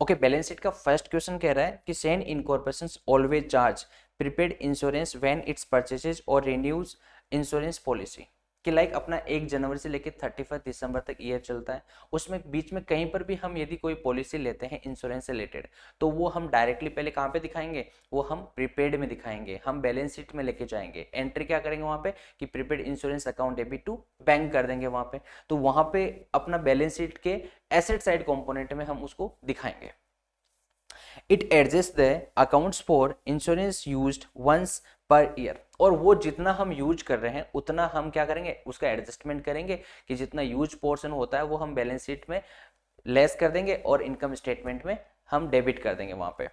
Okay, balance sheet का first question कह रहा है कि Sen incorporations always charge prepaid insurance when it's purchases और रिन्यूज इंश्योरेंस पॉलिसी, कि लाइक अपना 1 जनवरी से लेकर 31 दिसंबर तक ईयर चलता है, उसमें बीच में कहीं पर भी हम यदि कोई पॉलिसी लेते हैं इंश्योरेंस से रिलेटेड, तो वो हम डायरेक्टली पहले कहाँ पे दिखाएंगे, वो हम प्रीपेड में दिखाएंगे, हम बैलेंस शीट में लेके जाएंगे, एंट्री क्या करेंगे वहाँ पे कि prepaid insurance account debit to bank कर देंगे वहाँ पे, तो वहाँ पे अपना बैलेंस शीट के एसेट साइड कंपोनेंट में हम उसको दिखाएंगे। It adjust the accounts for insurance used once per year, और वो जितना हम यूज कर रहे हैं उतना हम क्या करेंगे, उसका एडजस्टमेंट करेंगे कि जितना यूज पोर्शन होता है वो हम बैलेंस शीट में लेस कर देंगे और इनकम स्टेटमेंट में हम डेबिट कर देंगे, वहां पे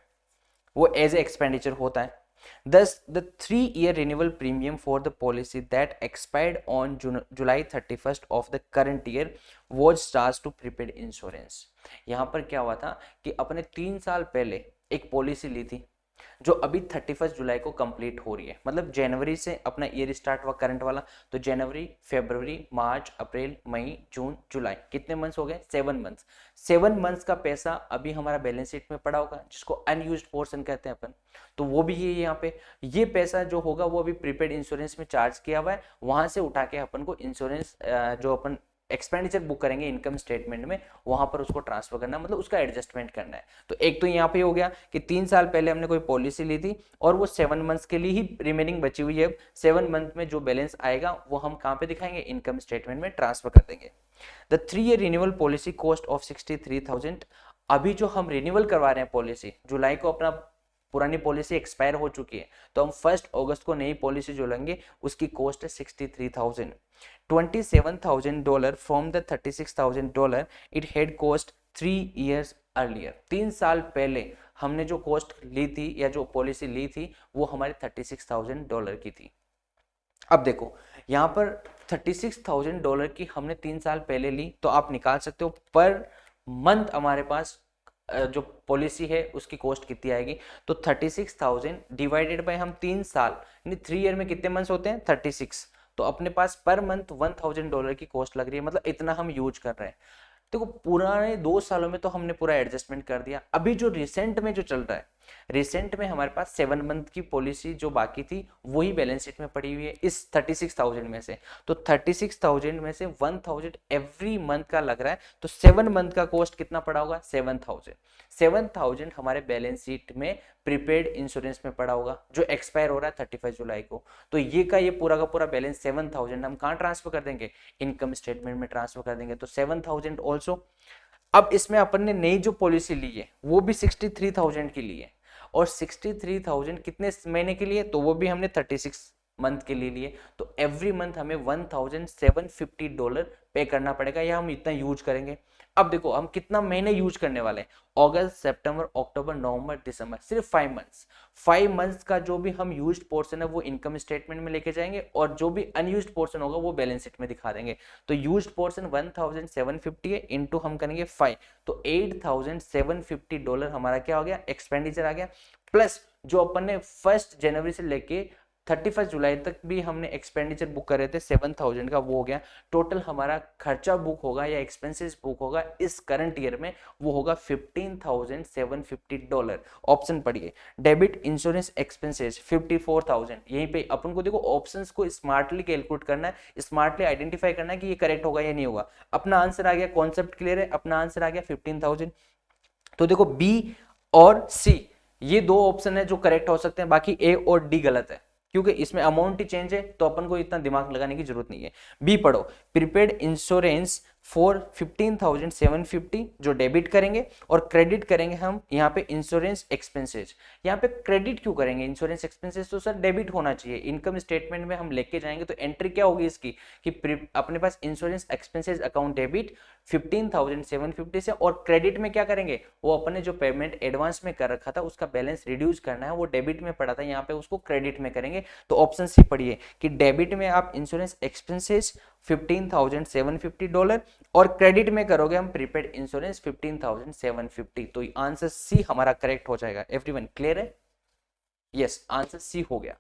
वो एज ए एक्सपेंडिचर होता है। Thus, the 3-year renewal premium for the policy that expired on July 31st of the current year was charged to prepaid insurance। यहाँ पर क्या हुआ था कि अपने 3 साल पहले एक पॉलिसी ली थी जो अभी 31 जुलाई को कंप्लीट हो रही है, मतलब जनवरी से अपना ईयर स्टार्ट हुआ करंट वाला, तो जनवरी, फरवरी, मार्च, अप्रैल, मई, जून, जुलाई, कितने मंथ्स हो गए, 7 मंथ्स। 7 मंथ्स का पैसा अभी हमारा बैलेंस शीट में पड़ा होगा जिसको अनयूज्ड पोर्शन कहते हैं अपन, तो वो भी ये यहाँ पे ये पैसा जो होगा वो अभी प्रीपेड इंश्योरेंस में चार्ज किया हुआ है, वहां से उठा के अपन को इंश्योरेंस जो अपन एक्सपेंडिचर बुक करेंगे इनकम स्टेटमेंट में, वहां पर उसको ट्रांसफर करना है, मतलब उसका एडजस्टमेंट करना है। तो एक तो यहाँ पे हो गया कि 3 साल पहले हमने कोई पॉलिसी ली थी और वो 7 मंथ्स के लिए ही रिमेनिंग बची हुई है, 7 मंथ में जो बैलेंस आएगा वो हम कहाँ पे दिखाएंगे, इनकम स्टेटमेंट में ट्रांसफर कर देंगे। The 3 year renewal policy cost of 63,000, अभी जो हम रिन्यूअल करवा रहे हैं पॉलिसी, जुलाई को अपना पुरानी पॉलिसी एक्सपायर हो चुकी है, तो हम 1 अगस्त को नई पॉलिसी जो लेंगे उसकी कॉस्ट है 63,000, $27,000 from the $36,000 it had cost 3 years earlier. 3 साल पहले हमने जो कॉस्ट ली थी या जो पॉलिसी ली थी वो हमारे $36,000 की थी। अब देखो यहाँ पर $36,000 की हमने 3 साल पहले ली, तो आप निकाल सकते हो पर मंथ हमारे पास जो पॉलिसी है उसकी कॉस्ट कितनी आएगी, तो 36,000 डिवाइडेड बाय हम 3 साल, यानी 3 ईयर में कितने मंथ्स होते हैं, 36, तो अपने पास पर मंथ $1,000 की कॉस्ट लग रही है, मतलब इतना हम यूज कर रहे हैं। देखो पुराने 2 सालों में तो हमने पूरा एडजस्टमेंट कर दिया, अभी जो रिसेंट में जो चल रहा है, रिसेंट में हमारे पास 7 मंथ की पॉलिसी जो बाकी थी वही बैलेंस शीट में पड़ी हुई है इस 36,000 में से, तो 36,000 में से 1,000 एवरी मंथ का लग रहा है, तो 7 मंथ का कॉस्ट कितना पड़ा होगा, 7,000। 7,000 हमारे बैलेंस शीट में प्रीपेड इंश्योरेंस में पड़ा होगा जो एक्सपायर हो रहा है 31 जुलाई को, तो ये का ये पूरा का पूरा बैलेंस 7,000 हम कहाँ ट्रांसफर कर देंगे, इनकम स्टेटमेंट में ट्रांसफर कर देंगे, तो 7,000 ऑल्सो। अब इसमें अपन ने नई जो पॉलिसी ली है वो भी 63,000 की ली है, और 63,000 कितने महीने के लिए, तो वो भी हमने 36 मंथ के लिए लिए, तो एवरी मंथ हमें $1,750 पे करना पड़ेगा, या हम इतना यूज करेंगे। अब देखो हम कितना महीने यूज करने वाले हैं, अगस्त, सितंबर, अक्टूबर, नवंबर, दिसंबर, सिर्फ 5 मंथ्स। 5 मंथ्स का जो भी हम यूज्ड पोर्शन है वो इनकम स्टेटमेंट में लेके जाएंगे, और जो भी अनयूज्ड पोर्शन होगा वो बैलेंस शीट में दिखा देंगे। तो यूज्ड पोर्शन 1,750 है, इंटू हम करेंगे 5, तो $8,750 हमारा क्या हो गया, एक्सपेंडिचर आ गया, प्लस जो अपन ने 1 जनवरी से लेके 31 जुलाई तक भी हमने एक्सपेंडिचर बुक करे थे 7,000 का, वो हो गया। टोटल हमारा खर्चा बुक होगा या एक्सपेंसेस बुक होगा इस करंट ईयर में, वो होगा $15,750। ऑप्शन पढ़िए, डेबिट इंश्योरेंस एक्सपेंसेस 54,000, यहीं पे अपन को देखो ऑप्शंस को स्मार्टली कैलकुलेट करना है, स्मार्टली आइडेंटिफाई करना है कि ये करेक्ट होगा या नहीं होगा। अपना आंसर आ गया, कॉन्सेप्ट क्लियर है, अपना आंसर आ गया 15,000। तो देखो बी और सी ये दो ऑप्शन है जो करेक्ट हो सकते हैं, बाकी ए और डी गलत है, क्योंकि इसमें अमाउंट ही चेंज है तो अपन को इतना दिमाग लगाने की जरूरत नहीं है। बी पढ़ो, प्रीपेड इंश्योरेंस फॉर 15,750 जो डेबिट करेंगे, और क्रेडिट करेंगे हम यहाँ पे इंश्योरेंस एक्सपेंसेस। यहाँ पे क्रेडिट क्यों करेंगे, इंश्योरेंस एक्सपेंसेस तो सर डेबिट होना चाहिए, इनकम स्टेटमेंट में हम लेके जाएंगे तो एंट्री क्या होगी इसकी कि अपने पास इंश्योरेंस एक्सपेंसेस अकाउंट डेबिट 15,750 से, और क्रेडिट में क्या करेंगे, वो अपने जो पेमेंट एडवांस में कर रखा था उसका बैलेंस रिड्यूस करना है, वो डेबिट में पड़ा था यहाँ पे उसको क्रेडिट में करेंगे। तो ऑप्शन सी पढ़िए कि डेबिट में आप इंश्योरेंस एक्सपेंसेस $15,750 और क्रेडिट में करोगे हम प्रीपेड इंश्योरेंस 15,750, तो आंसर सी हमारा करेक्ट हो जाएगा। एवरीवन क्लियर है, यस आंसर सी हो गया।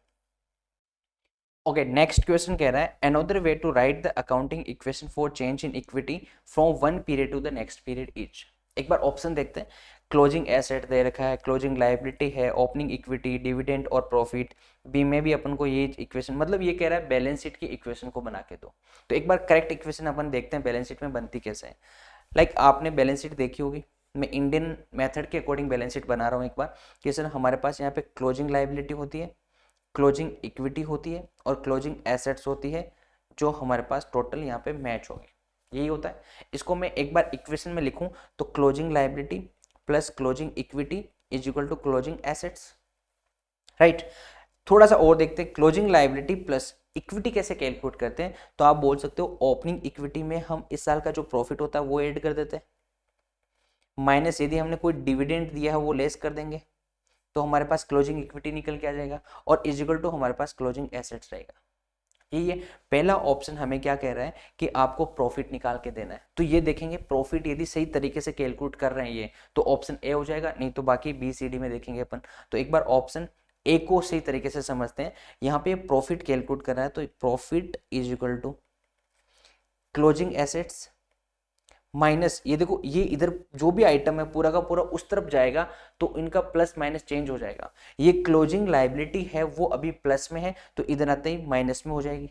ओके, नेक्स्ट क्वेश्चन कह रहा है another way to write the accounting equation for change in equity from one period to the next period each. एक बार ऑप्शन देखते हैं, क्लोजिंग एसेट दे रखा है, क्लोजिंग लाइबिलिटी है, ओपनिंग इक्विटी, डिविडेंड और प्रॉफिट। बी में भी अपन को ये इक्वेशन, मतलब ये कह रहा है बैलेंस शीट की इक्वेशन को बना के दो। तो एक बार करेक्ट इक्वेशन अपन देखते हैं बैलेंस शीट में बनती कैसे है। लाइक आपने बैलेंस शीट देखी होगी, मैं इंडियन मेथड के अकॉर्डिंग बैलेंस शीट बना रहा हूँ एक बार, कि सर हमारे पास यहाँ पे क्लोजिंग लाइबिलिटी होती है, क्लोजिंग इक्विटी होती है और क्लोजिंग एसेट्स होती है, जो हमारे पास टोटल यहाँ पे मैच होगी, यही होता है। इसको मैं एक बार इक्वेशन में लिखूं तो closing liability plus closing equity is equal to closing assets, right. थोड़ा सा और देखते हैं, क्लोजिंग लाइबिलिटी प्लस इक्विटी कैसे कैलकुलेट करते हैं। तो आप बोल सकते हो ओपनिंग इक्विटी में हम इस साल का जो प्रॉफिट होता है वो ऐड कर देते हैं, माइनस यदि हमने कोई डिविडेंड दिया है वो लेस कर देंगे, तो हमारे पास क्लोजिंग इक्विटी निकल के आ जाएगा, और इजिकल टू हमारे पास क्लोजिंग एसेट्स रहेगा। ये पहला ऑप्शन हमें क्या कह रहा है कि आपको प्रॉफिट निकाल के देना है। तो ये देखेंगे प्रॉफिट यदि सही तरीके से कैलकुलेट कर रहे हैं ये, तो ऑप्शन ए हो जाएगा, नहीं तो बाकी बी सी डी में देखेंगे अपन। तो एक बार ऑप्शन ए को सही तरीके से समझते हैं। यहाँ पे प्रॉफिट कैलकुलेट कर रहा है, तो profit is equal to closing assets minus, ये देखो ये इधर जो भी आइटम है पूरा का पूरा उस तरफ जाएगा, तो इनका प्लस माइनस चेंज हो जाएगा। ये क्लोजिंग लाइबिलिटी है वो अभी प्लस में है, तो इधर आते ही माइनस में हो जाएगी।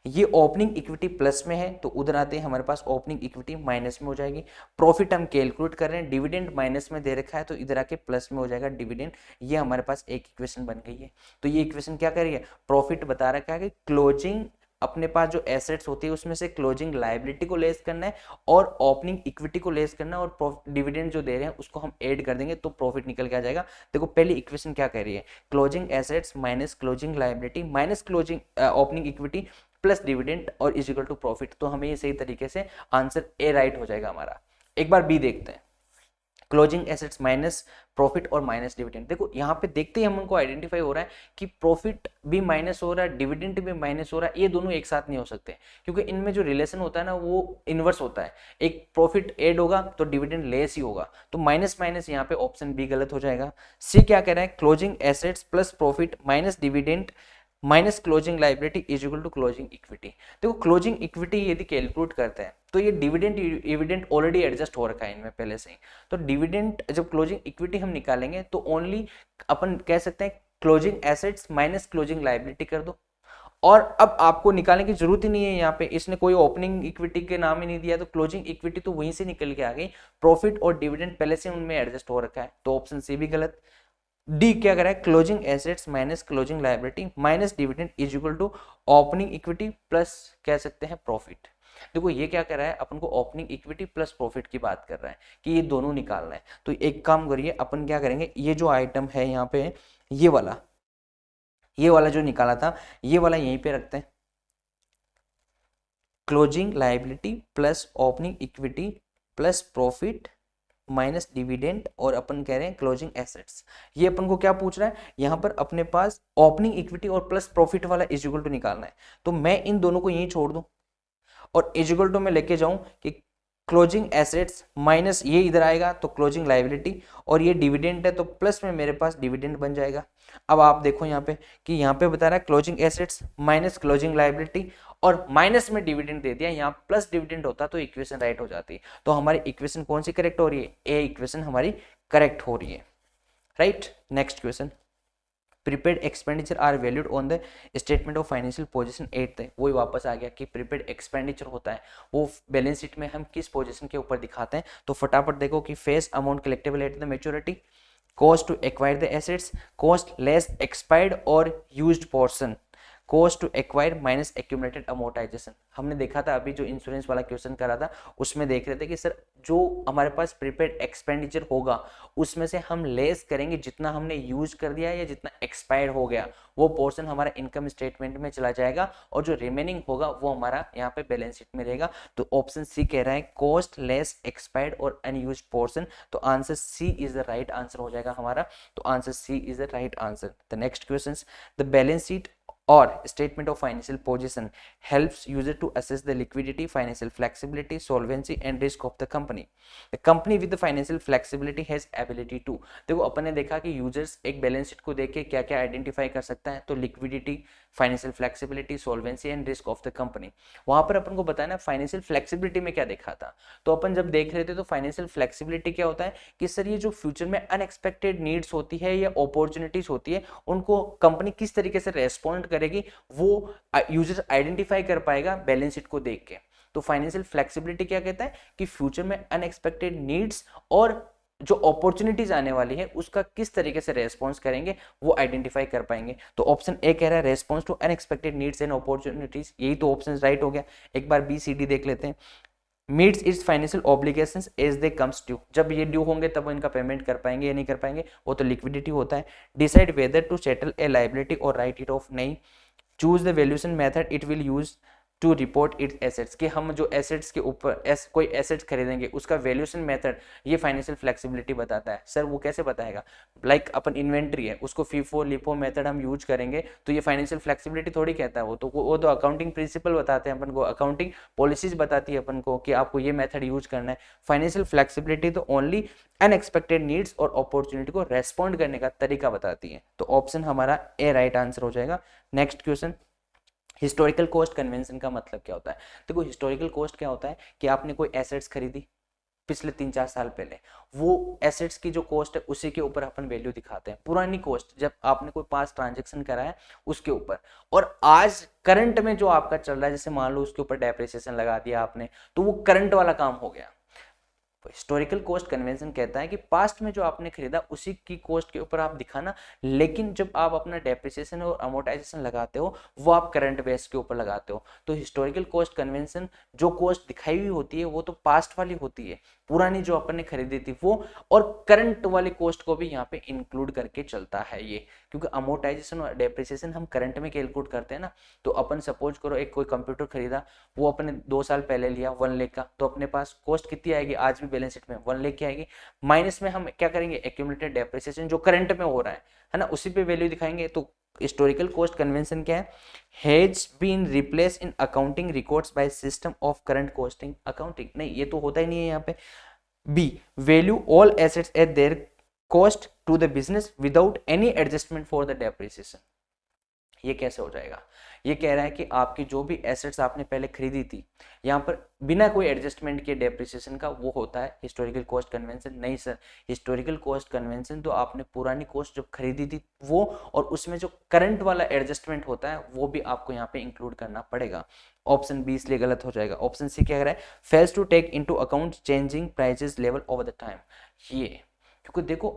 ये ओपनिंग इक्विटी प्लस में है, तो उधर आते हैं हमारे पास ओपनिंग इक्विटी माइनस में हो जाएगी। प्रॉफिट हम कैलकुलेट कर रहे हैं, डिविडेंड माइनस में दे रखा है, तो इधर आके प्लस में हो जाएगा डिविडेंड। ये हमारे पास एक इक्वेशन बन गई है। तो ये इक्वेशन क्या कर रही है, प्रॉफिट बता रखा है कि क्लोजिंग अपने पास जो एसेट्स होती है उसमें से क्लोजिंग लाइबिलिटी को लेस करना है और ओपनिंग इक्विटी को लेस करना है, और डिविडेंड जो दे रहे हैं उसको हम ऐड कर देंगे तो प्रॉफिट निकल के आ जाएगा। देखो पहली इक्वेशन क्या कह रही है, closing assets minus closing liability minus closing opening equity plus dividend और इज इक्वल टू प्रॉफिट। तो हमें ये सही तरीके से आंसर ए राइट हो जाएगा हमारा। एक बार बी देखते हैं, क्लोजिंग एसेट्स माइनस प्रॉफिट और माइनस डिविडेंड। देखो यहाँ पे देखते ही हम उनको आइडेंटिफाई हो रहा है कि प्रॉफिट भी माइनस हो रहा है, डिविडेंड भी माइनस हो रहा है। ये दोनों एक साथ नहीं हो सकते, क्योंकि इनमें जो रिलेशन होता है ना वो इनवर्स होता है। एक प्रॉफिट ऐड होगा तो डिविडेंड लेस ही होगा, तो माइनस माइनस यहाँ पे ऑप्शन बी गलत हो जाएगा। सी क्या कह रहा है, closing assets plus profit minus dividend minus closing liability is equal to closing equity. देखो क्लोजिंग इक्विटी यदि कैलकुलेट करते हैं तो ये डिविडेंड डिविडेंड ऑलरेडी एडजस्ट हो रखा है इनमें पहले से ही। तो डिविडेंड जब क्लोजिंग इक्विटी हम निकालेंगे तो ओनली अपन कह सकते हैं closing assets minus closing liability कर दो, और अब आपको निकालने की जरूरत ही नहीं है। यहाँ पे इसने कोई ओपनिंग इक्विटी के नाम ही नहीं दिया, तो क्लोजिंग इक्विटी तो वहीं से निकल के आ गई। प्रॉफिट और डिविडेंड पहले से उनमें एडजस्ट हो रखा है, तो ऑप्शन सी भी गलत। डी क्या कह रहा है, closing assets minus closing liability minus dividend is equal to opening equity plus कह सकते हैं प्रॉफिट। देखो ये क्या कर रहा है, अपन को ओपनिंग इक्विटी प्लस प्रॉफिट की बात कर रहा है कि ये दोनों निकालना है। तो एक काम करिए, अपन क्या करेंगे, ये जो आइटम है यहाँ पे ये वाला जो निकाला था ये वाला यहीं पे रखते हैं, closing liability plus opening equity plus profit minus dividend, और अपन कह रहे हैं क्लोजिंग एसेट्स। ये अपन को क्या पूछ रहा है, यहाँ पर अपने पास ओपनिंग इक्विटी और प्लस प्रॉफिट वाला इज इक्वल टू निकालना है। तो मैं इन दोनों को यहीं छोड़ दूं और इज इक्वल टू में लेके जाऊं कि क्लोजिंग एसेट्स माइनस ये इधर आएगा तो क्लोजिंग लायबिलिटी, और ये डिविडेंड है तो प्लस में मेरे पास डिविडेंड बन जाएगा। अब आप देखो यहाँ पे कि यहाँ पे बता रहा है closing assets minus closing liability और माइनस में डिविडेंड दे दिया, यहाँ प्लस डिविडेंड होता तो इक्वेशन राइट हो जाती। तो हमारी इक्वेशन कौन सी करेक्ट हो रही है, ए इक्वेशन हमारी करेक्ट हो रही है, right. Next question, prepaid expenditure are valued on the statement of financial position 8 है। वही वापस आ गया कि प्रीपेड एक्सपेंडिचर होता है वो बैलेंस शीट में हम किस पोजीशन के ऊपर दिखाते हैं। तो फटाफट देखो कि face amount collectable at the maturity, cost to acquire the assets, cost less expired or used portion, cost to acquire minus accumulated amortization। हमने देखा था अभी जो इंश्योरेंस वाला क्वेश्चन करा था उसमें देख रहे थे कि सर जो हमारे पास प्रीपेड एक्सपेंडिचर होगा उसमें से हम लेस करेंगे जितना हमने यूज कर दिया या जितना एक्सपायर हो गया, वो पोर्शन हमारा इनकम स्टेटमेंट में चला जाएगा और जो रिमेनिंग होगा वो हमारा यहाँ पे बैलेंस शीट में रहेगा। तो ऑप्शन सी कह रहा है कॉस्ट लेस एक्सपायर्ड और अनयूज्ड पोर्शन। तो answer C is the right answer हो जाएगा हमारा। तो answer C is the right answer. The next question, the balance sheet or statement of financial position helps user to assess the liquidity, financial flexibility, solvency and risk of the company. The company with the financial flexibility has ability to, देखो अपन ने देखा कि users एक balance sheet को देख के क्या क्या आइडेंटिफाई कर सकता है, तो liquidity, financial flexibility, solvency and risk of the company. वहां पर अपन को बताया ना फाइनेंशियल फ्लेक्सिबिलिटी में क्या देखा था, तो अपन जब देख रहे थे तो फाइनेंशियल फ्लेक्सिबिलिटी क्या होता है कि सर ये जो फ्यूचर में अनएक्सपेक्टेड नीड्स होती है या अपॉर्चुनिटीज होती है उनको कंपनी किस तरीके से रेस्पॉन्ड करेगी वो यूजर आइडेंटिफाई कर पाएगा बैलेंस शीट को देख के। तो फाइनेंशियल फ्लेक्सिबिलिटी क्या कहता है कि फ्यूचर में अनएक्सपेक्टेड नीड्स और जो अपॉर्चुनिटीज आने वाली है उसका किस तरीके से रेस्पॉन्स करेंगे वो आइडेंटिफाई कर पाएंगे। तो ऑप्शन ए कह रहा है response to unexpected needs and opportunities, यही तो ऑप्शन राइट हो गया। एक बार बी सी डी देख लेते हैं। Meets its financial obligations as they comes due, जब ये ड्यू होंगे तब वो इनका पेमेंट कर पाएंगे या नहीं कर पाएंगे, वो तो लिक्विडिटी होता है। Decide whether to settle a liability और राइट इट ऑफ, नहीं। Choose the valuation method it will use to report its assets, कि हम जो एसेट्स के ऊपर कोई एसेट्स खरीदेंगे उसका वैल्यूएशन मेथड ये फाइनेंशियल फ्लेक्सिबिलिटी बताता है। सर वो कैसे बताएगा, लाइक अपन इन्वेंट्री है उसको फीफो लिपो मेथड हम यूज करेंगे तो ये फाइनेंशियल फ्लेक्सिबिलिटी थोड़ी कहता है, वो तो अकाउंटिंग प्रिंसिपल बताते हैं अपन को, अकाउंटिंग पॉलिसीज बताती है अपन को कि आपको ये मेथड यूज करना है। फाइनेंशियल फ्लेक्सिबिलिटी तो ओनली अनएक्सपेक्टेड नीड्स और अपॉर्चुनिटी को रेस्पॉन्ड करने का तरीका बताती है। तो ऑप्शन हमारा ए राइट आंसर हो जाएगा। Next question, historical cost convention का मतलब क्या होता है। देखो हिस्टोरिकल कॉस्ट क्या होता है कि आपने कोई एसेट्स खरीदी पिछले 3-4 साल पहले, वो एसेट्स की जो कॉस्ट है उसी के ऊपर अपन वैल्यू दिखाते हैं, पुरानी कॉस्ट जब आपने कोई पास ट्रांजेक्शन करा है उसके ऊपर, और आज करंट में जो आपका चल रहा है जैसे मान लो उसके ऊपर डेप्रिसिएशन लगा दिया आपने तो वो करंट वाला काम हो गया। हिस्टोरिकल कॉस्ट कन्वेंशन कहता है कि पास्ट में जो आपने खरीदा उसी की कॉस्ट के ऊपर आप दिखाना, लेकिन जब आप अपना डेप्रिसिएशन और अमोर्टाइजेशन लगाते हो वो आप करंट बेस के ऊपर लगाते हो। तो हिस्टोरिकल कॉस्ट कन्वेंशन जो कॉस्ट दिखाई हुई होती है वो तो पास्ट वाली होती है, पुरानी जो अपन ने खरीदी थी वो, और करंट वाली कॉस्ट को भी यहाँ पे इंक्लूड करके चलता है ये, क्योंकि अमोर्टाइजेशन और डेप्रिसिएशन हम करंट में कैलकुलेट करते हैं ना। तो अपन सपोज करो एक कोई कंप्यूटर खरीदा, वो अपने 2 साल पहले लिया 1 लाख का, तो अपने पास कॉस्ट कितनी आएगी आज भी बैलेंस शीट में 1 लाख की आएगी, माइनस में हम क्या करेंगे एक्यूमुलेटेड डेप्रिसिएशन जो करंट में हो रहा है ना, उसी पे वैल्यू दिखाएंगे। तो हिस्टोरिकल कॉस्ट कन्वेंशन क्या है, has been replace in accounting records by system of current costing accounting, नहीं ये तो होता ही नहीं है यहाँ पे। B, value all assets at their cost to the business without any adjustment for the depreciation, ये कैसे हो जाएगा, ये कह रहा है कि आपकी जो भी एसेट्स आपने पहले खरीदी थी यहाँ पर बिना कोई एडजस्टमेंट के डेप्रिसिएशन का वो होता है हिस्टोरिकल कॉस्ट कन्वेंशन। नहीं सर, हिस्टोरिकल कॉस्ट कन्वेंशन तो आपने पुरानी कॉस्ट जब खरीदी थी वो, और उसमें जो करंट वाला एडजस्टमेंट होता है वो भी आपको यहाँ पे इंक्लूड करना पड़ेगा। ऑप्शन बी इसलिए गलत हो जाएगा। ऑप्शन सी क्या कह रहा है, fails to take into account changing prices level over the time, ये क्योंकि देखो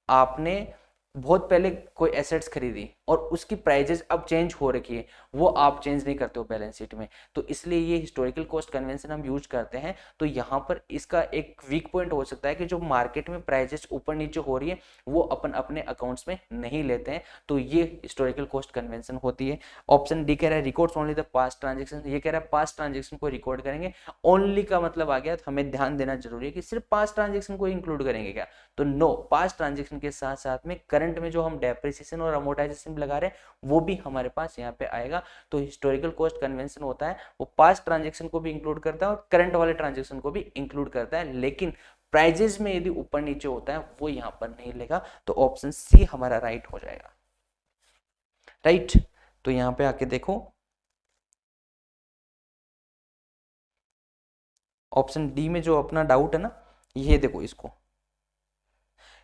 आपने बहुत पहले कोई एसेट्स खरीदी और उसकी प्राइजेस अब चेंज हो रखी है, वो आप चेंज नहीं करते हो बैलेंस शीट में, तो इसलिए ये हिस्टोरिकल कॉस्ट कन्वेंशन हम यूज करते हैं। तो यहाँ पर इसका एक वीक पॉइंट हो सकता है कि जो मार्केट में प्राइजेस ऊपर नीचे हो रही है वो अपन अपने अकाउंट्स में नहीं लेते हैं, तो ये हिस्टोरिकल कॉस्ट कन्वेंशन होती है। ऑप्शन डी कह रहा है records only the past transaction, ये कह रहा है पास्ट ट्रांजेक्शन को रिकॉर्ड करेंगे, ओनली का मतलब आ गया, तो हमें ध्यान देना जरूरी है कि सिर्फ पास्ट ट्रांजेक्शन को इंक्लूड करेंगे क्या, तो नो, पास्ट ट्रांजेक्शन के साथ साथ में करंट में जो हम डेप्रिसिएशन और अमोर्टाइजेशन लगा रहे हैं वो भी हमारे पास यहाँ पे आएगा। तो हिस्टोरिकल कॉस्ट कन्वेंशन होता है वो पास्ट ट्रांजेक्शन को भी इंक्लूड करता है और करंट वाले ट्रांजेक्शन को भी इंक्लूड करता है, लेकिन प्राइजेस में यदि ऊपर नीचे होता है वो यहाँ पर नहीं लेगा। तो ऑप्शन सी हमारा राइट हो जाएगा। राइट, तो यहाँ पे आके देखो ऑप्शन डी में जो अपना डाउट है ना, ये देखो इसको,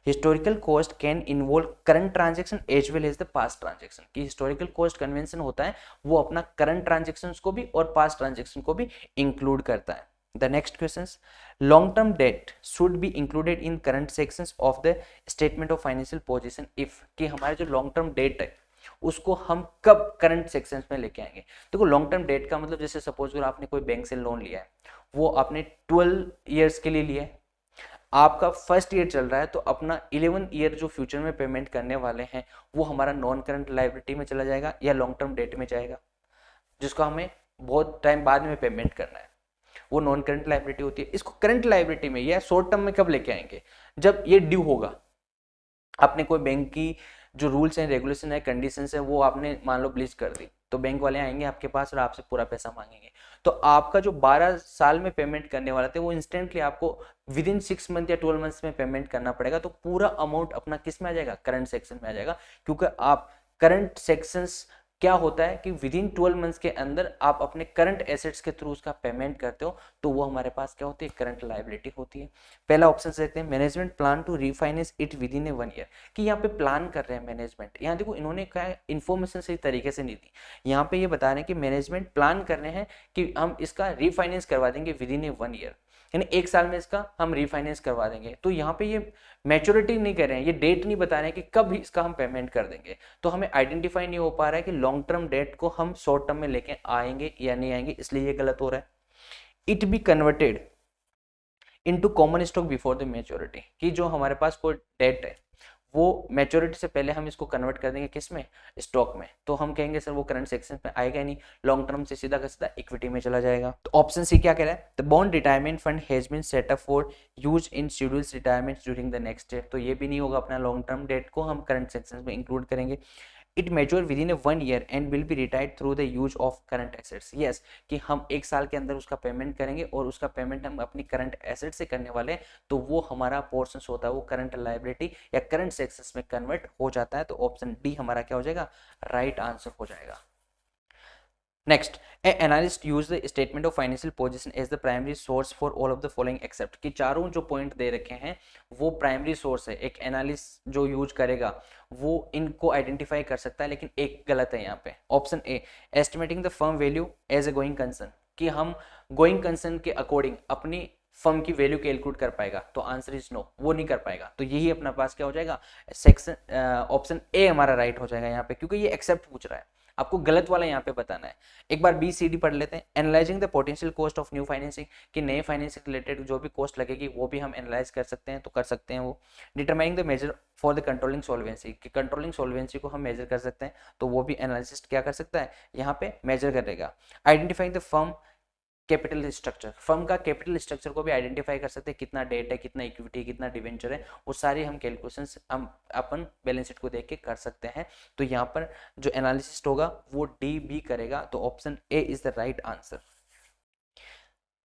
historical cost can involve current transaction as well as the past transaction, कि हिस्टोरिकल कॉस्ट कन्वेंशन होता है वो अपना करंट ट्रांजेक्शंस को भी और पास्ट ट्रांजेक्शन को भी इंक्लूड करता है। The next question, long term debt should be included in current sections of the statement of financial position if, कि हमारे जो लॉन्ग टर्म डेट है उसको हम कब करंट सेक्शंस में लेके आएंगे। देखो लॉन्ग टर्म डेट का मतलब जैसे सपोज करो आपने कोई बैंक से लोन लिया है, वो आपने 12 ईयर्स के लिए लिया है, आपका फर्स्ट ईयर चल रहा है, तो अपना 11 ईयर जो फ्यूचर में पेमेंट करने वाले हैं वो हमारा नॉन करंट लायबिलिटी में चला जाएगा या लॉन्ग टर्म डेट में जाएगा, जिसको हमें बहुत टाइम बाद में पेमेंट करना है, वो नॉन करंट लायबिलिटी होती है। इसको करंट लायबिलिटी में या शॉर्ट टर्म में कब लेके आएंगे, जब ये ड्यू होगा। आपने कोई बैंक की जो रूल्स हैं रेगुलेशन है कंडीशन है वो आपने मान लो ब्लीच कर दी, तो बैंक वाले आएंगे आपके पास और आपसे पूरा पैसा मांगेंगे, तो आपका जो 12 साल में पेमेंट करने वाला थे वो इंस्टेंटली आपको विद इन 6 मंथ या 12 मंथ्स में पेमेंट करना पड़ेगा, तो पूरा अमाउंट अपना किस में आ जाएगा, करंट सेक्शन में आ जाएगा, क्योंकि आप करंट सेक्शंस क्या होता है कि विद इन 12 मंथ्स के अंदर आप अपने करंट एसेट्स के थ्रू उसका पेमेंट करते हो तो वो हमारे पास क्या होती है, करंट लायबिलिटी होती है। पहला ऑप्शन देखते हैं, management plan to refinance it within a 1 year, कि यहाँ पे प्लान कर रहे हैं मैनेजमेंट। यहाँ देखो इन्होंने क्या इन्फॉर्मेशन सही तरीके से नहीं दी, यहाँ पे ये बता रहे हैं कि मैनेजमेंट प्लान कर रहे हैं कि हम इसका रिफाइनेंस करवा देंगे विद इन ए 1 ईयर, यानी 1 साल में इसका हम रिफाइनेंस करवा देंगे। तो यहाँ पे ये मैच्योरिटी नहीं कर रहे हैं, ये डेट नहीं बता रहे हैं कि कब इसका हम पेमेंट कर देंगे। तो हमें आइडेंटिफाई नहीं हो पा रहा है कि लॉन्ग टर्म डेट को हम शॉर्ट टर्म में लेके आएंगे या नहीं आएंगे, इसलिए ये गलत हो रहा है। It be converted into common stock before the maturity, कि जो हमारे पास कोई डेट है वो मैच्योरिटी से पहले हम इसको कन्वर्ट कर देंगे किस में, स्टॉक में। तो हम कहेंगे सर वो करंट सेक्शन में आएगा ही नहीं, लॉन्ग टर्म से सीधा का सीधा इक्विटी में चला जाएगा। तो ऑप्शन सी क्या कह रहा है, the bond retirement fund has been set up for use in schedules retirement during the next year. तो ये भी नहीं होगा, अपना लॉन्ग टर्म डेट को हम करंट सेक्शन में इंक्लूड करेंगे। It mature with in a 1 year and will be retired through the use of current assets. Yes, कि हम 1 साल के अंदर उसका पेमेंट करेंगे और उसका पेमेंट हम अपनी करंट एसेट से करने वाले हैं, तो वो हमारा पोर्शन होता है वो करंट लायबिलिटी या करंट एसेट्स में कन्वर्ट हो जाता है। तो ऑप्शन डी हमारा क्या हो जाएगा, राइट आंसर हो जाएगा। Next, a analyst use the statement of financial position as the primary source for all of the following except, कि चारों जो पॉइंट दे रखे हैं वो प्राइमरी सोर्स है। एक एनालिस्ट जो यूज करेगा वो इनको आइडेंटिफाई कर सकता है, लेकिन एक गलत है यहाँ पे। Option A, estimating the firm value as a going concern, कि हम गोइंग कंसर्न के अकॉर्डिंग अपनी फर्म की वैल्यू कैलकुलेट कर पाएगा, तो आंसर इज नो, वो नहीं कर पाएगा। तो यही अपना पास क्या हो जाएगा, सेक्शन ऑप्शन ए हमारा राइट हो जाएगा यहाँ पे, क्योंकि ये एक्सेप्ट पूछ रहा है, आपको गलत वाला यहाँ पे बताना है। एक बार बी सी डी पढ़ लेते हैं। Analysing the potential cost of new financing, कि नए फाइनेंसिंग रिलेटेड जो भी कॉस्ट लगेगी वो भी हम एनालाइज कर सकते हैं, तो कर सकते हैं वो। Determining the measure for the controlling solvency, कि कंट्रोलिंग सॉल्वेंसी को हम मेजर कर सकते हैं, तो वो भी एनालिसिस्ट क्या कर सकता है, यहाँ पे मेजर करेगा। Identifying the firm capital structure, firm का कैपिटल स्ट्रक्चर को भी आइडेंटिफाई कर सकते हैं, कितना डेट है, कितना इक्विटी, कितना डिवेंचर है, वो सारी हम कैलकुलेशंस हम अपन बैलेंस शीट को देख के कर सकते हैं। तो यहाँ पर जो एनालिसिस्ट होगा वो डी बी करेगा, तो option A is the right answer.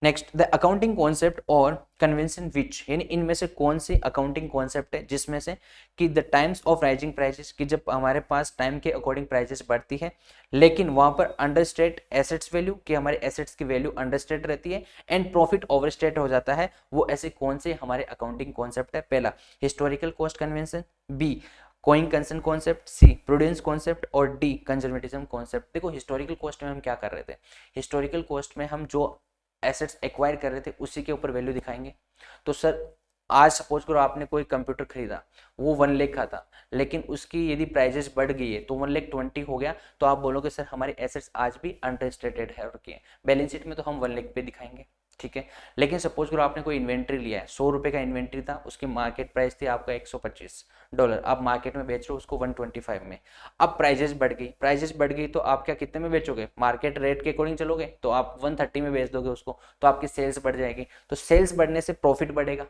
Next, the accounting concept और कन्वेंशन विच, यानी इनमें से कौन सी अकाउंटिंग कॉन्सेप्ट है जिसमें से कि the times of rising prices, कि जब हमारे पास टाइम के अकॉर्डिंग प्राइसेस बढ़ती है लेकिन वहां पर अंडरस्टेट एसेट्स वैल्यू, कि हमारे एसेट्स की वैल्यू अंडरस्टेट रहती है एंड प्रॉफिट ओवरस्टेट हो जाता है, वो ऐसे कौन से हमारे अकाउंटिंग कॉन्सेप्ट है। पहला historical cost convention, B going concern concept, C prudence concept और डी कंजर्वेटिज्म कॉन्सेप्ट। देखो हिस्टोरिकल कॉस्ट में हम क्या कर रहे थे, हिस्टोरिकल कॉस्ट में हम जो एसेट्स एक्वायर कर रहे थे उसी के ऊपर वैल्यू दिखाएंगे। तो सर आज सपोज करो आपने कोई कंप्यूटर खरीदा, वो 1 लाख का था, लेकिन उसकी यदि प्राइजेस बढ़ गई है तो 1,20,000 हो गया, तो आप बोलोगे सर हमारी एसेट्स आज भी अनरजिस्ट्रेटेड है, और किए बैलेंस शीट में तो हम 1 लाख पे दिखाएंगे, ठीक है। लेकिन सपोज करो आपने कोई इन्वेंट्री लिया है, 100 रुपए का इन्वेंट्री था, उसकी मार्केट प्राइस थी आपका $125, आप मार्केट में बेच रहे हो उसको 125 में। अब प्राइजेस बढ़ गई तो आप क्या कितने में बेचोगे, मार्केट रेट के अकॉर्डिंग चलोगे, तो आप 130 में बेच दोगे उसको, तो आपकी सेल्स बढ़ जाएगी, तो सेल्स बढ़ने से प्रॉफिट बढ़ेगा।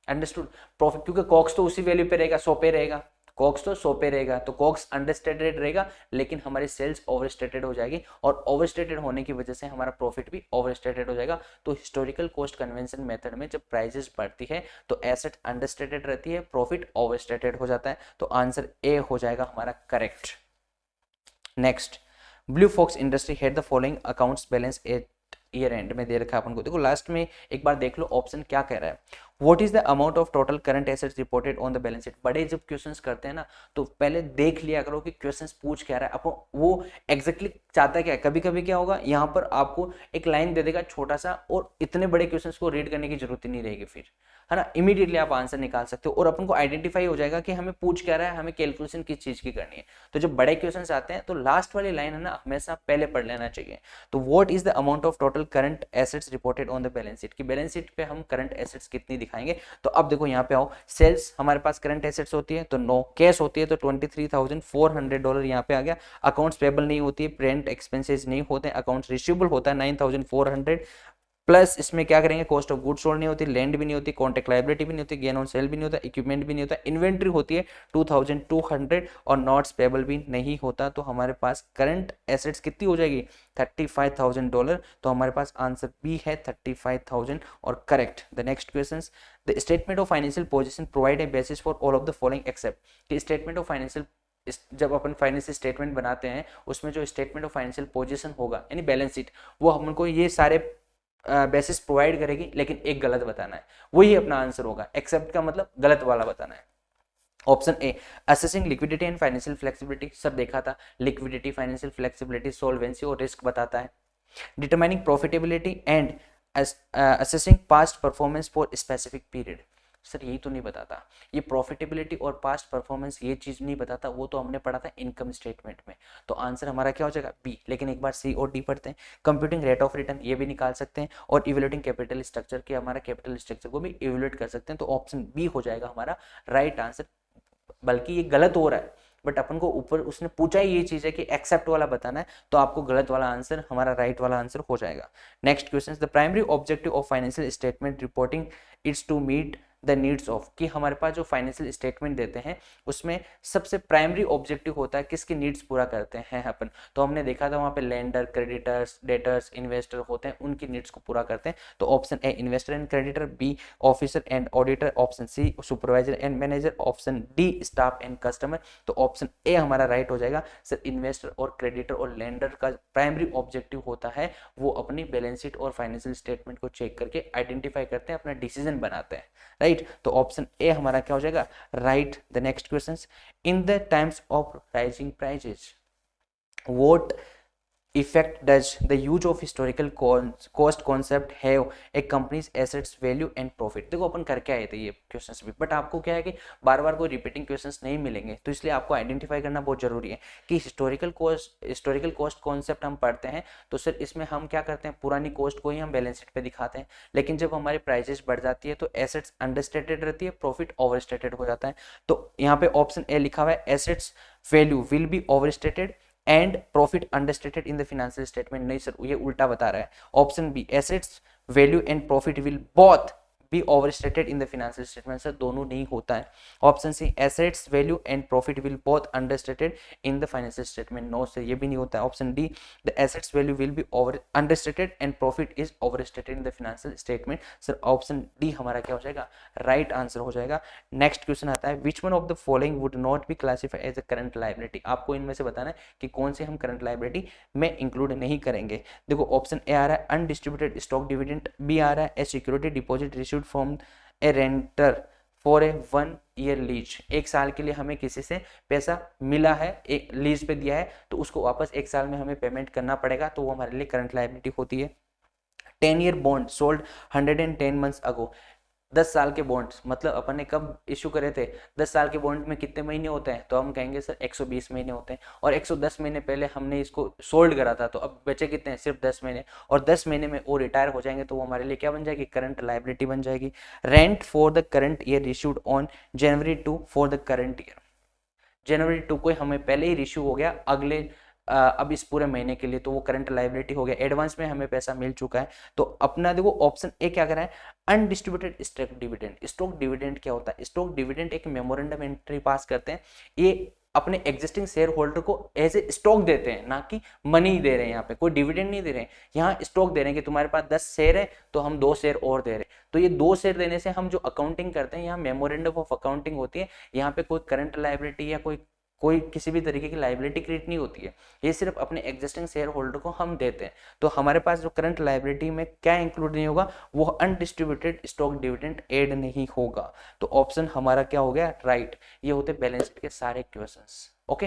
अंडरस्टूड, प्रॉफिट, क्योंकि कॉक्स तो उसी वैल्यू पे रहेगा, 100 पे रहेगा, कॉक्स तो 100 पे रहेगा, तो कॉक्स अंडरस्टेटेड रहेगा, लेकिन हमारी सेल्स ओवरस्टेटेड हो जाएगी, और ओवरस्टेटेड होने की वजह से हमारा प्रॉफिट भी ओवरस्टेटेड हो जाएगा। तो हिस्टोरिकल कॉस्ट कन्वेंशन मेथड में जब प्राइसेस बढ़ती है तो एसेट अंडरस्टेटेड रहती है, प्रॉफिट ओवरस्टेटेड हो जाता है, तो आंसर ए हो जाएगा हमारा correct. Next, blue fox industry had the following accounts balance at year end में दे रखा है अपन को। देखो लास्ट में एक बार देख लो ऑप्शन क्या कह रहा है, what is the amount of total current assets reported on the balance sheet. बड़े जब क्वेश्चंस करते हैं ना तो पहले देख लिया करो कि क्वेश्चंस पूछ क्या रहा है, अपन वो एग्जैक्टली चाहता क्या है। कभी कभी क्या होगा, यहाँ पर आपको एक लाइन दे देगा छोटा सा, और इतने बड़े क्वेश्चंस को रीड करने की जरूरत ही नहीं रहेगी फिर, है ना, इमीडिएटली आप आंसर निकाल सकते हो, और अपन को आइडेंटिफाई हो जाएगा कि हमें पूछ क्या रहा है, हमें कैलकुलेशन किस चीज की करनी है। तो जब बड़े क्वेश्चंस आते हैं तो लास्ट वाली लाइन है ना हमेशा पहले पढ़ लेना चाहिए। तो what is the amount of total current assets reported on the balance sheet, की बैलेंस शीट पे हम करंट एसेट्स कितनी दिखाएंगे। तो अब देखो यहाँ पे आओ, सेल्स हमारे पास करंट एसेट्स होती है तो नो, कैश होती है तो $23,400 यहाँ पे आ गया, अकाउंट्स पेबल नहीं होती है, प्रेंट एक्सपेंसेस नहीं होते, अकाउंट्स रिसीवेबल होता है 9,400, प्लस इसमें क्या करेंगे, कॉस्ट ऑफ गुड्स सोल्ड नहीं होती, लैंड भी नहीं होती, कॉन्ट्रैक्ट लायबिलिटी भी नहीं होती, गेन ऑन सेल भी नहीं होता, इक्विपमेंट भी नहीं होता, इन्वेंट्री होती है 2,200 और नॉट्स पेबल भी नहीं होता। तो हमारे पास करंट एसेट्स कितनी हो जाएगी, $35,000। तो हमारे पास आंसर बी है 35,000 और correct. The next question, the statement of financial position provide a basis for all of the following except, कि स्टेटमेंट ऑफ फाइनेंशियल जब अपन फाइनेंशियल स्टेटमेंट बनाते हैं उसमें जो स्टेटमेंट ऑफ फाइनेंशियल पोजीशन होगा यानी बैलेंस शीट, वो हमको ये सारे बेसिस प्रोवाइड करेगी, लेकिन एक गलत बताना है, वही अपना आंसर होगा। एक्सेप्ट का मतलब गलत वाला बताना है। Option A assessing liquidity and financial flexibility, सब देखा था, लिक्विडिटी, फाइनेंशियल फ्लेक्सिबिलिटी, सोल्वेंसी और रिस्क बताता है। Determining profitability and assessing past performance for specific period, sir यही तो नहीं बताता, ये प्रॉफिटेबिलिटी और पास्ट परफॉर्मेंस ये चीज नहीं बताता, वो तो हमने पढ़ा था इनकम स्टेटमेंट में। तो आंसर हमारा क्या हो जाएगा बी। लेकिन एक बार सी और डी पढ़ते हैं। कंप्यूटिंग रेट ऑफ रिटर्न ये भी निकाल सकते हैं, और इवेल्यूटिंग कैपिटल स्ट्रक्चर के हमारा कैपिटल स्ट्रक्चर को भी इवेल्यूट कर सकते हैं। तो ऑप्शन बी हो जाएगा हमारा राइट आंसर। बल्कि ये गलत हो रहा है, बट अपन को ऊपर उसने पूछा ही ये चीज है कि एक्सेप्ट वाला बताना है, तो आपको गलत वाला आंसर हमारा राइट वाला आंसर हो जाएगा। Next question, the primary objective of financial statement reporting its to meet the needs of, कि हमारे पास जो फाइनेंशियल स्टेटमेंट देते हैं उसमें सबसे प्राइमरी ऑब्जेक्टिव होता है किसकी नीड्स पूरा करते हैं अपन। तो हमने देखा था वहां पे लेंडर, क्रेडिटर्स, डेटर्स, इन्वेस्टर होते हैं, उनकी नीड्स को पूरा करते हैं। तो option A investor and creditor, B officer and auditor, option C supervisor and manager, option D staff and customer. तो ऑप्शन ए हमारा राइट हो जाएगा। सर इन्वेस्टर और क्रेडिटर और लेंडर का प्राइमरी ऑब्जेक्टिव होता है वो अपनी बैलेंस शीट और फाइनेंशियल स्टेटमेंट को चेक करके आइडेंटिफाई करते हैं, अपना डिसीजन बनाते हैं, राइट। तो ऑप्शन ए हमारा क्या हो जाएगा right. The next question, in the times of rising prices what effect does the use of historical cost concept have a company's assets value and profit। देखो अपन करके आए थे ये क्वेश्चंस भी, बट आपको क्या है कि बार बार कोई रिपीटिंग क्वेश्चंस नहीं मिलेंगे, तो इसलिए आपको आइडेंटिफाई करना बहुत जरूरी है कि हिस्टोरिकल कॉस्ट कॉन्सेप्ट हम पढ़ते हैं तो सिर्फ इसमें हम क्या करते हैं, पुरानी कॉस्ट को ही हम बैलेंस शीट पे दिखाते हैं। लेकिन जब हमारी प्राइसेस बढ़ जाती है तो एसेट्स अंडरस्टेटेड रहती है, प्रॉफिट ओवरस्टेटेड हो जाता है। तो यहाँ पे ऑप्शन ए लिखा हुआ है assets value will be overstated and profit understated in the financial statement. नहीं सर, ये उल्टा बता रहा है। Option B assets value and profit will both be overstated in the financial statement. Sir दोनों नहीं होता है। Option C assets value and profit will both understated in the financial statement. No sir, ये भी नहीं होता है। Option D the assets value will be over understated and profit is overstated in the financial statement. Sir option D हमारा क्या हो जाएगा right answer हो जाएगा। नेक्स्ट क्वेश्चन आता है, which one of the following would not be classified as a current liability. आपको इनमें से बताना है कि कौन से हम करंट लायबिलिटी में इंक्लूड नहीं करेंगे। देखो ऑप्शन ए आ रहा है अनडिस्ट्रीब्यूटेड स्टॉक डिविडेंड, बी आ रहा है a security deposit received from a renter for a 1 year lease, एक साल के लिए हमें किसी से पैसा मिला है, एक लीज पे दिया है, तो उसको वापस एक साल में हमें पेमेंट करना पड़ेगा, तो वो हमारे लिए करंट लायबिलिटी होती है। 10 year bond sold 110 months ago, 10 साल के बॉन्ड्स मतलब अपन ने कब इशू करे थे, 10 साल के बॉन्ड में कितने महीने होते हैं, तो हम कहेंगे सर 120 महीने होते हैं, और 110 महीने पहले हमने इसको सोल्ड करा था, तो अब बचे कितने हैं, सिर्फ 10 महीने, और 10 महीने में वो रिटायर हो जाएंगे, तो वो हमारे लिए क्या बन जाएगी, करंट लायबिलिटी बन जाएगी। Rent for the current year issued on January 2 for the current year, जनवरी 2 को हमें पहले ही इशू हो गया, अगले अब इस पूरे महीने के लिए, तो वो करंट लायबिलिटी हो गया, एडवांस में हमें पैसा मिल चुका है। तो अपना देखो ऑप्शन ए क्या कर रहा है, undistributed stock dividend. Stock dividend क्या होता है, स्टॉक डिविडेंड एक मेमोरेंडम एंट्री पास करते हैं, ये अपने एग्जिस्टिंग शेयर होल्डर को एज ए स्टॉक देते हैं, ना कि मनी दे रहे हैं, यहाँ पे कोई डिविडेंड नहीं दे रहे हैं, यहाँ स्टॉक दे रहे हैं कि तुम्हारे पास 10 शेयर है तो हम 2 शेयर और दे रहे हैं। तो ये 2 शेयर देने से हम जो अकाउंटिंग करते हैं, यहाँ मेमोरेंडम ऑफ अकाउंटिंग होती है, यहाँ पे कोई करंट लायबिलिटी या कोई किसी भी तरीके की लायबिलिटी क्रिएट नहीं होती है, ये सिर्फ अपने एग्जिस्टिंग शेयर होल्डर को हम देते हैं। तो हमारे पास जो करंट लायबिलिटी में क्या इंक्लूड नहीं होगा, वो अनडिस्ट्रीब्यूटेड स्टॉक डिविडेंड एड नहीं होगा। तो ऑप्शन हमारा क्या हो गया राइट। ये होते बैलेंस शीट के सारे क्वेश्चंस। ओके